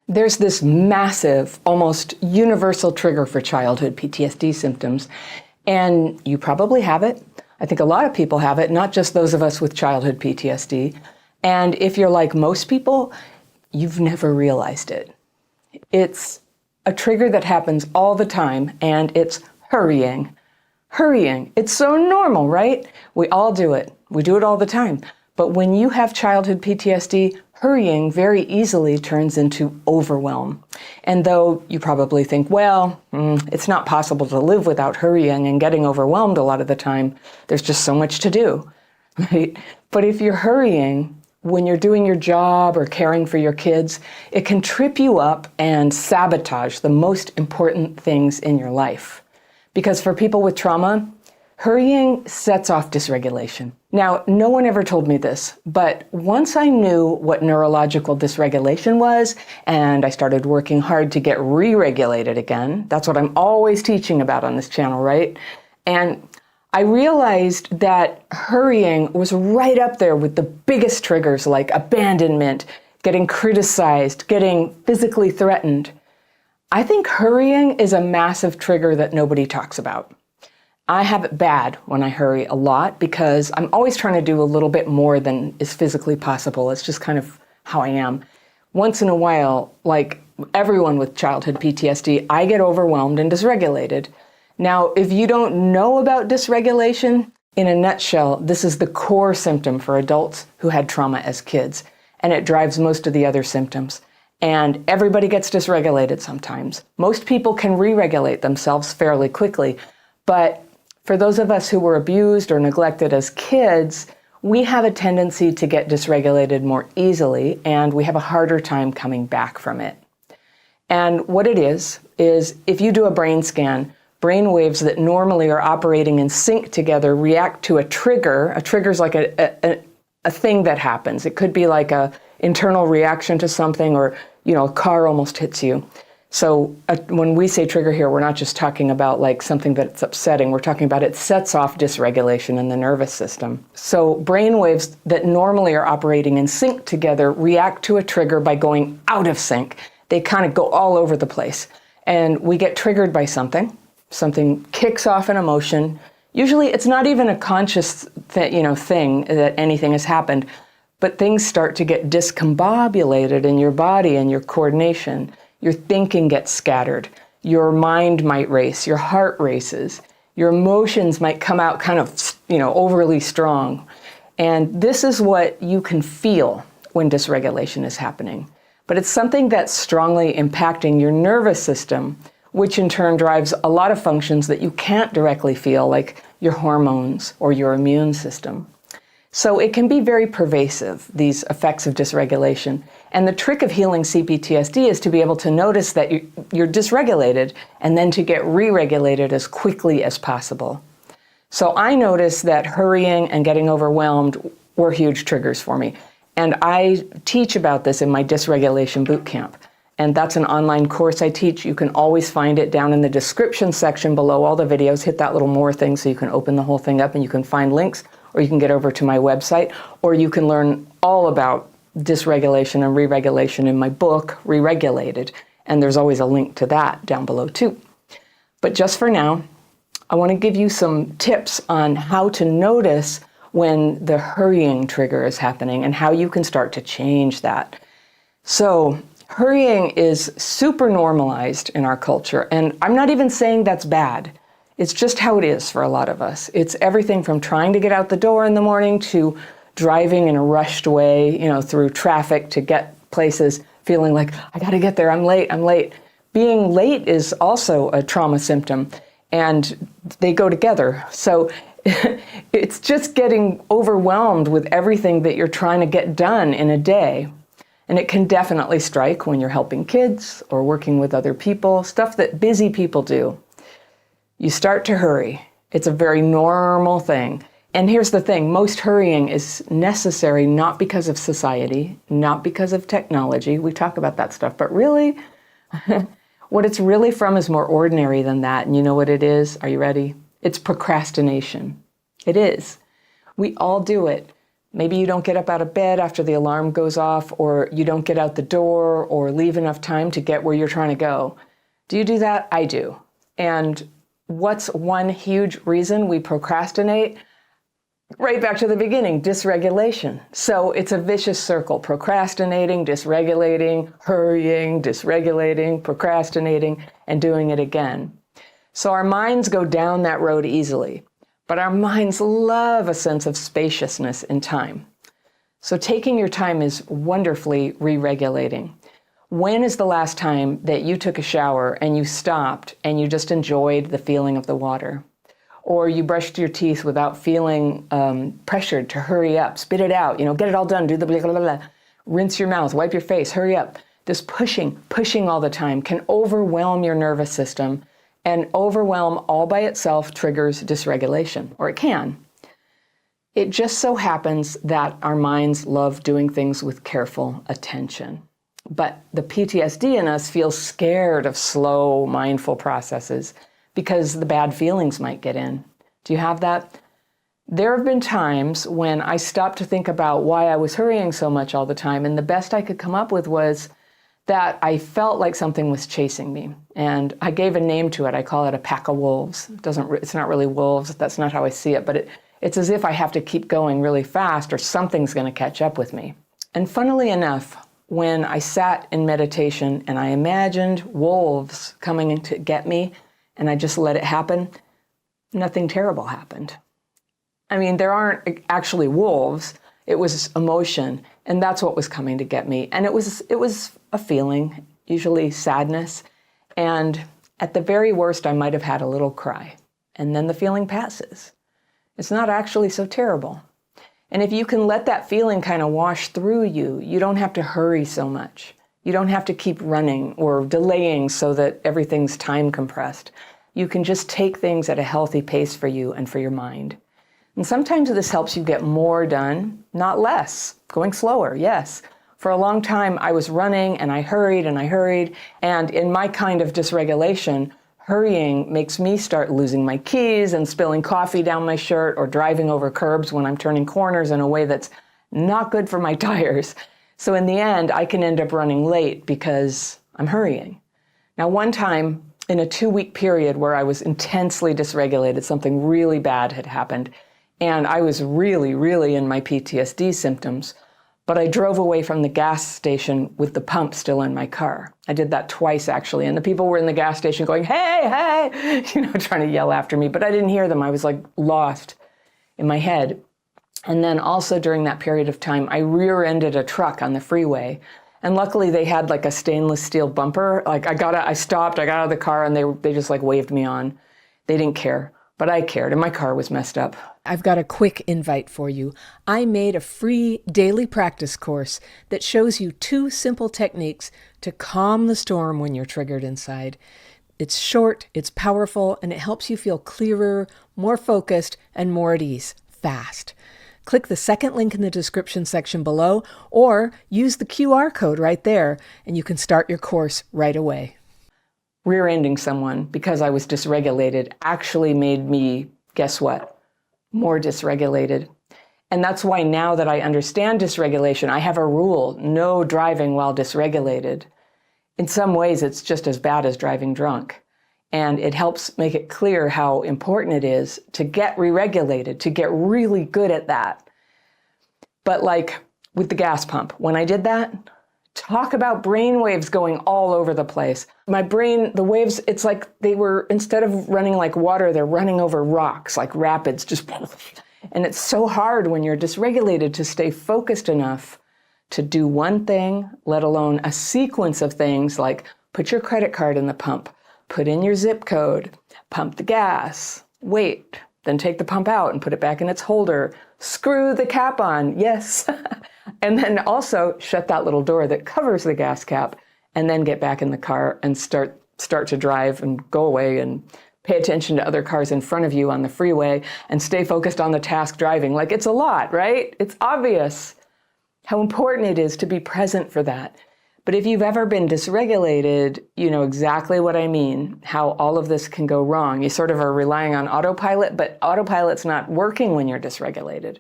There's this massive, almost universal trigger for childhood PTSD symptoms, and you probably have it. I think a lot of people have it, not just those of us with childhood PTSD. And if you're like most people, you've never realized it. It's a trigger that happens all the time, and it's hurrying. Hurrying. It's so normal, right? We all do it. We do it all the time. But when you have childhood PTSD, hurrying very easily turns into overwhelm. And though you probably think, well, it's not possible to live without hurrying and getting overwhelmed a lot of the time, there's just so much to do, right? But if you're hurrying, when you're doing your job or caring for your kids, it can trip you up and sabotage the most important things in your life. Because for people with trauma, hurrying sets off dysregulation. Now, no one ever told me this, but once I knew what neurological dysregulation was, and I started working hard to get re-regulated again, that's what I'm always teaching about on this channel, right? And I realized that hurrying was right up there with the biggest triggers like abandonment, getting criticized, getting physically threatened. I think hurrying is a massive trigger that nobody talks about. I have it bad when I hurry a lot because I'm always trying to do a little bit more than is physically possible. It's just kind of how I am. Once in a while, like everyone with childhood PTSD, I get overwhelmed and dysregulated. Now, if you don't know about dysregulation, in a nutshell, this is the core symptom for adults who had trauma as kids, and it drives most of the other symptoms. And everybody gets dysregulated sometimes. Most people can re-regulate themselves fairly quickly, but for those of us who were abused or neglected as kids, we have a tendency to get dysregulated more easily, and we have a harder time coming back from it. And what it is if you do a brain scan, brain waves that normally are operating in sync together react to a trigger. A trigger is like a thing that happens. It could be like a internal reaction to something, or a car almost hits you. So when we say trigger here, we're not just talking about like something that's upsetting. We're talking about it sets off dysregulation in the nervous system. So brain waves that normally are operating in sync together react to a trigger by going out of sync. They kind of go all over the place. And we get triggered by something. Something kicks off an emotion. Usually it's not even a conscious thing that anything has happened, but things start to get discombobulated in your body and your coordination. Your thinking gets scattered. Your mind might race. Your heart races. Your emotions might come out kind of, overly strong. And this is what you can feel when dysregulation is happening. But it's something that's strongly impacting your nervous system, which in turn drives a lot of functions that you can't directly feel, like your hormones or your immune system. So it can be very pervasive, these effects of dysregulation. And the trick of healing CPTSD is to be able to notice that you're dysregulated and then to get re-regulated as quickly as possible. So I noticed that hurrying and getting overwhelmed were huge triggers for me. And I teach about this in my dysregulation bootcamp. And that's an online course I teach. You can always find it down in the description section below all the videos. Hit that little more thing so you can open the whole thing up and you can find links, or you can get over to my website, or you can learn all about dysregulation and re-regulation in my book, Re-Regulated. And there's always a link to that down below too. But just for now, I want to give you some tips on how to notice when the hurrying trigger is happening and how you can start to change that. So hurrying is super normalized in our culture, and I'm not even saying that's bad. It's just how it is for a lot of us. It's everything from trying to get out the door in the morning to driving in a rushed way, through traffic to get places, feeling like, I gotta get there, I'm late. Being late is also a trauma symptom, and they go together. So it's just getting overwhelmed with everything that you're trying to get done in a day. And it can definitely strike when you're helping kids or working with other people, stuff that busy people do. You start to hurry. It's a very normal thing. And here's the thing, most hurrying is necessary not because of society, not because of technology. We talk about that stuff, but really, what it's really from is more ordinary than that. And you know what it is? Are you ready? It's procrastination. It is. We all do it. Maybe you don't get up out of bed after the alarm goes off, or you don't get out the door or leave enough time to get where you're trying to go. Do you do that? I do. And what's one huge reason we procrastinate? Right back to the beginning, dysregulation. So it's a vicious circle: procrastinating, dysregulating, hurrying, dysregulating, procrastinating, and doing it again. So our minds go down that road easily, but our minds love a sense of spaciousness in time. So taking your time is wonderfully re-regulating. When is the last time that you took a shower and you stopped and you just enjoyed the feeling of the water? Or you brushed your teeth without feeling pressured to hurry up, spit it out, get it all done, do the blah, blah, blah, rinse your mouth, wipe your face, hurry up. This pushing all the time can overwhelm your nervous system, and overwhelm all by itself triggers dysregulation, or it can. It just so happens that our minds love doing things with careful attention. But the PTSD in us feels scared of slow, mindful processes because the bad feelings might get in. Do you have that? There have been times when I stopped to think about why I was hurrying so much all the time, and the best I could come up with was that I felt like something was chasing me. And I gave a name to it. I call it a pack of wolves. It's not really wolves. That's not how I see it. But it's as if I have to keep going really fast or something's going to catch up with me. And funnily enough, when I sat in meditation and I imagined wolves coming to get me and I just let it happen, nothing terrible happened. I mean, there aren't actually wolves. It was emotion, and that's what was coming to get me. And it was a feeling, usually sadness, and at the very worst, I might have had a little cry, and then the feeling passes. It's not actually so terrible. And if you can let that feeling kind of wash through you, you don't have to hurry so much. You don't have to keep running or delaying so that everything's time compressed. You can just take things at a healthy pace for you and for your mind. And sometimes this helps you get more done, not less. Going slower, yes. For a long time, I was running and I hurried. And in my kind of dysregulation, hurrying makes me start losing my keys and spilling coffee down my shirt or driving over curbs when I'm turning corners in a way that's not good for my tires. So in the end, I can end up running late because I'm hurrying. Now, one time in a 2-week period where I was intensely dysregulated, something really bad had happened. And I was really, really in my PTSD symptoms, but I drove away from the gas station with the pump still in my car. I did that twice, actually, and the people were in the gas station going, hey, hey, trying to yell after me, but I didn't hear them. I was like lost in my head. And then also during that period of time, I rear-ended a truck on the freeway, and luckily they had like a stainless steel bumper. Like I stopped, I got out of the car, and they just like waved me on. They didn't care. But I cared, and my car was messed up. I've got a quick invite for you. I made a free daily practice course that shows you 2 simple techniques to calm the storm when you're triggered inside. It's short, it's powerful, and it helps you feel clearer, more focused, and more at ease, fast. Click the second link in the description section below, or use the QR code right there, and you can start your course right away. Rear-ending someone because I was dysregulated actually made me, guess what? More dysregulated. And that's why now that I understand dysregulation, I have a rule: no driving while dysregulated. In some ways, it's just as bad as driving drunk. And it helps make it clear how important it is to get re-regulated, to get really good at that. But like with the gas pump, when I did that, talk about brain waves going all over the place. My brain, the waves, it's like they were, instead of running like water, they're running over rocks, like rapids, just. And it's so hard when you're dysregulated to stay focused enough to do one thing, let alone a sequence of things like put your credit card in the pump, put in your zip code, pump the gas, wait, then take the pump out and put it back in its holder, screw the cap on, yes. And then also shut that little door that covers the gas cap, and then get back in the car and start to drive and go away and pay attention to other cars in front of you on the freeway and stay focused on the task driving. Like, it's a lot, right? It's obvious how important it is to be present for that. But if you've ever been dysregulated, you know exactly what I mean, how all of this can go wrong. You sort of are relying on autopilot, but autopilot's not working when you're dysregulated.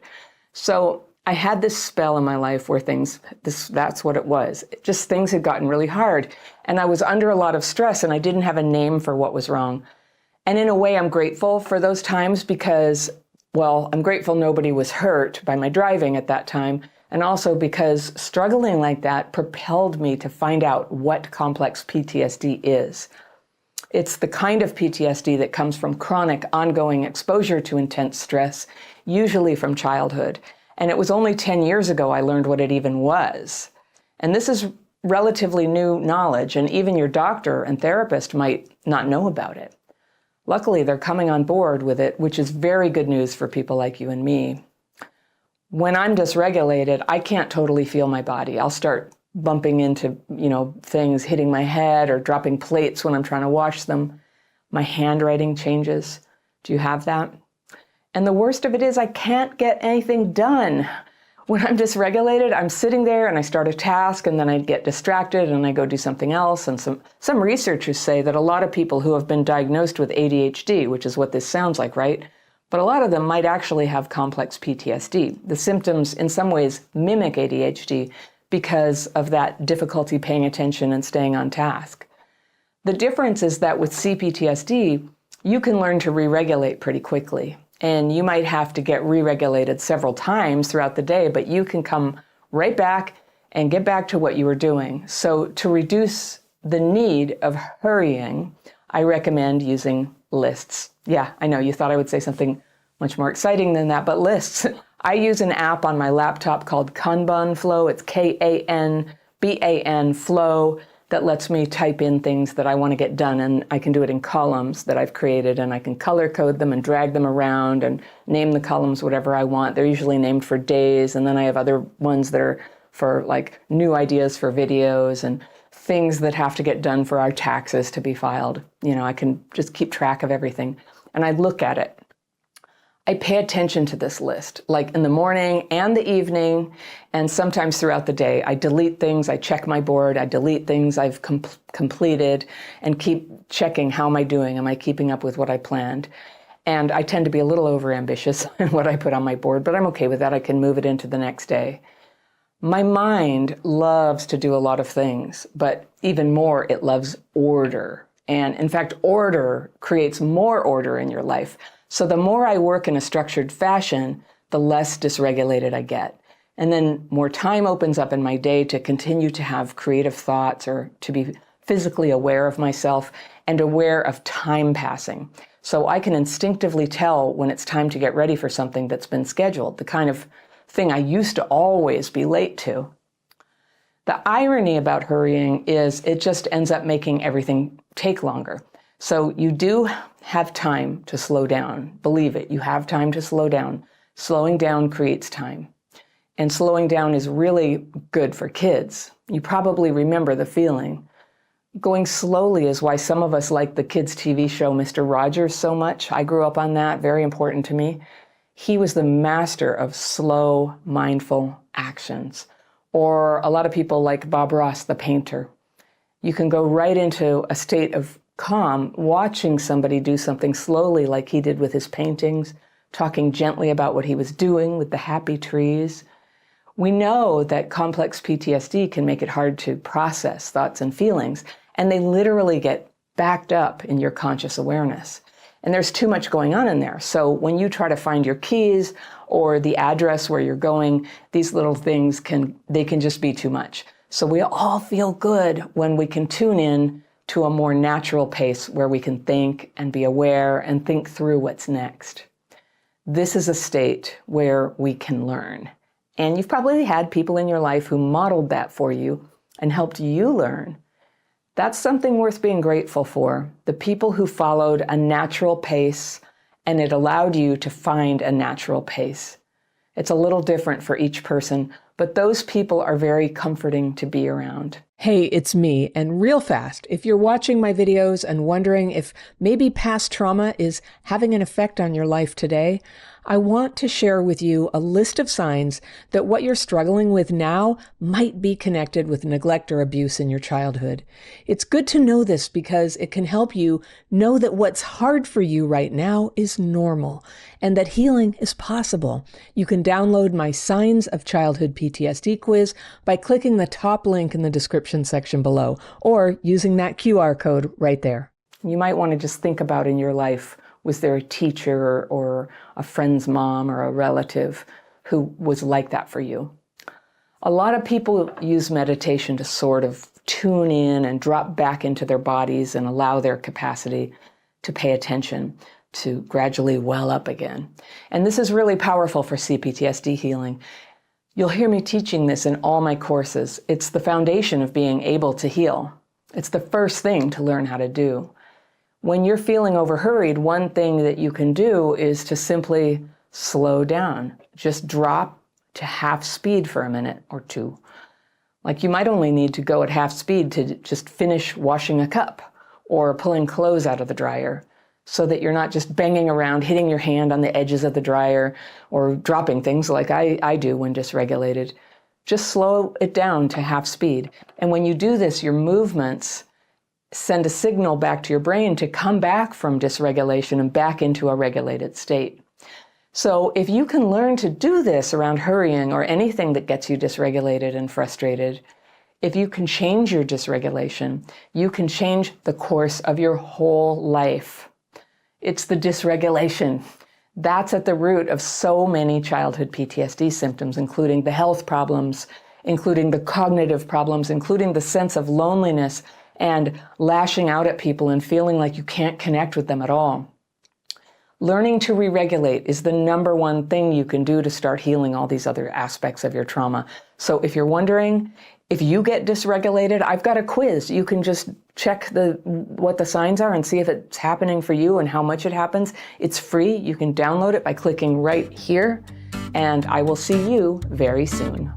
So I had this spell in my life where that's what it was. Just things had gotten really hard. And I was under a lot of stress and I didn't have a name for what was wrong. And in a way, I'm grateful for those times because, well, I'm grateful nobody was hurt by my driving at that time. And also because struggling like that propelled me to find out what complex PTSD is. It's the kind of PTSD that comes from chronic, ongoing exposure to intense stress, usually from childhood. And it was only 10 years ago I learned what it even was. And this is relatively new knowledge, and even your doctor and therapist might not know about it. Luckily, they're coming on board with it, which is very good news for people like you and me. When I'm dysregulated, I can't totally feel my body. I'll start bumping into, things, hitting my head or dropping plates when I'm trying to wash them. My handwriting changes. Do you have that? And the worst of it is I can't get anything done. When I'm dysregulated, I'm sitting there and I start a task and then I get distracted and I go do something else. And some researchers say that a lot of people who have been diagnosed with ADHD, which is what this sounds like, right? But a lot of them might actually have complex PTSD. The symptoms in some ways mimic ADHD because of that difficulty paying attention and staying on task. The difference is that with CPTSD, you can learn to re-regulate pretty quickly. And you might have to get re-regulated several times throughout the day, but you can come right back and get back to what you were doing. So to reduce the need of hurrying, I recommend using lists. Yeah, I know you thought I would say something much more exciting than that, but lists. I use an app on my laptop called Kanban Flow. It's Kanban Flow, that lets me type in things that I want to get done, and I can do it in columns that I've created, and I can color code them and drag them around and name the columns whatever I want. They're usually named for days, and then I have other ones that are for like new ideas for videos and things that have to get done for our taxes to be filed. I can just keep track of everything, and I look at it. I pay attention to this list, like in the morning and the evening, and sometimes throughout the day. I delete things, I check my board, I delete things I've completed, and keep checking, how am I doing? Am I keeping up with what I planned? And I tend to be a little overambitious in what I put on my board, but I'm okay with that. I can move it into the next day. My mind loves to do a lot of things, but even more, it loves order. And in fact, order creates more order in your life. So the more I work in a structured fashion, the less dysregulated I get. And then more time opens up in my day to continue to have creative thoughts or to be physically aware of myself and aware of time passing. So I can instinctively tell when it's time to get ready for something that's been scheduled, the kind of thing I used to always be late to. The irony about hurrying is it just ends up making everything take longer. So you do have time to slow down. Believe it, you have time to slow down. Slowing down creates time. And slowing down is really good for kids. You probably remember the feeling. Going slowly is why some of us like the kids' TV show Mr. Rogers so much. I grew up on that, very important to me. He was the master of slow, mindful actions. Or a lot of people like Bob Ross, the painter. You can go right into a state of calm, watching somebody do something slowly like he did with his paintings, talking gently about what he was doing with the happy trees. We know that complex PTSD can make it hard to process thoughts and feelings, and they literally get backed up in your conscious awareness. And there's too much going on in there. So when you try to find your keys or the address where you're going, these little things can just be too much. So we all feel good when we can tune in to a more natural pace where we can think and be aware and think through what's next. This is a state where we can learn. And you've probably had people in your life who modeled that for you and helped you learn. That's something worth being grateful for. The people who followed a natural pace, and it allowed you to find a natural pace. It's a little different for each person, but those people are very comforting to be around. Hey, it's me, and real fast, if you're watching my videos and wondering if maybe past trauma is having an effect on your life today, I want to share with you a list of signs that what you're struggling with now might be connected with neglect or abuse in your childhood. It's good to know this because it can help you know that what's hard for you right now is normal and that healing is possible. You can download my Signs of Childhood PTSD quiz by clicking the top link in the description section below or using that QR code right there. You might want to just think about in your life, was there a teacher or a friend's mom or a relative who was like that for you? A lot of people use meditation to sort of tune in and drop back into their bodies and allow their capacity to pay attention to gradually well up again. And this is really powerful for CPTSD healing. You'll hear me teaching this in all my courses. It's the foundation of being able to heal. It's the first thing to learn how to do. When you're feeling overhurried, one thing that you can do is to simply slow down. Just drop to half speed for a minute or two. Like you might only need to go at half speed to just finish washing a cup or pulling clothes out of the dryer so that you're not just banging around, hitting your hand on the edges of the dryer or dropping things like I do when dysregulated. Just slow it down to half speed. And when you do this, your movements send a signal back to your brain to come back from dysregulation and back into a regulated state. So if you can learn to do this around hurrying or anything that gets you dysregulated and frustrated, if you can change your dysregulation, you can change the course of your whole life. It's the dysregulation. That's at the root of so many childhood PTSD symptoms, including the health problems, including the cognitive problems, including the sense of loneliness and lashing out at people and feeling like you can't connect with them at all. Learning to re-regulate is the number one thing you can do to start healing all these other aspects of your trauma. So if you're wondering if you get dysregulated, I've got a quiz. You can just check what the signs are and see if it's happening for you and how much it happens. It's free. You can download it by clicking right here, and I will see you very soon.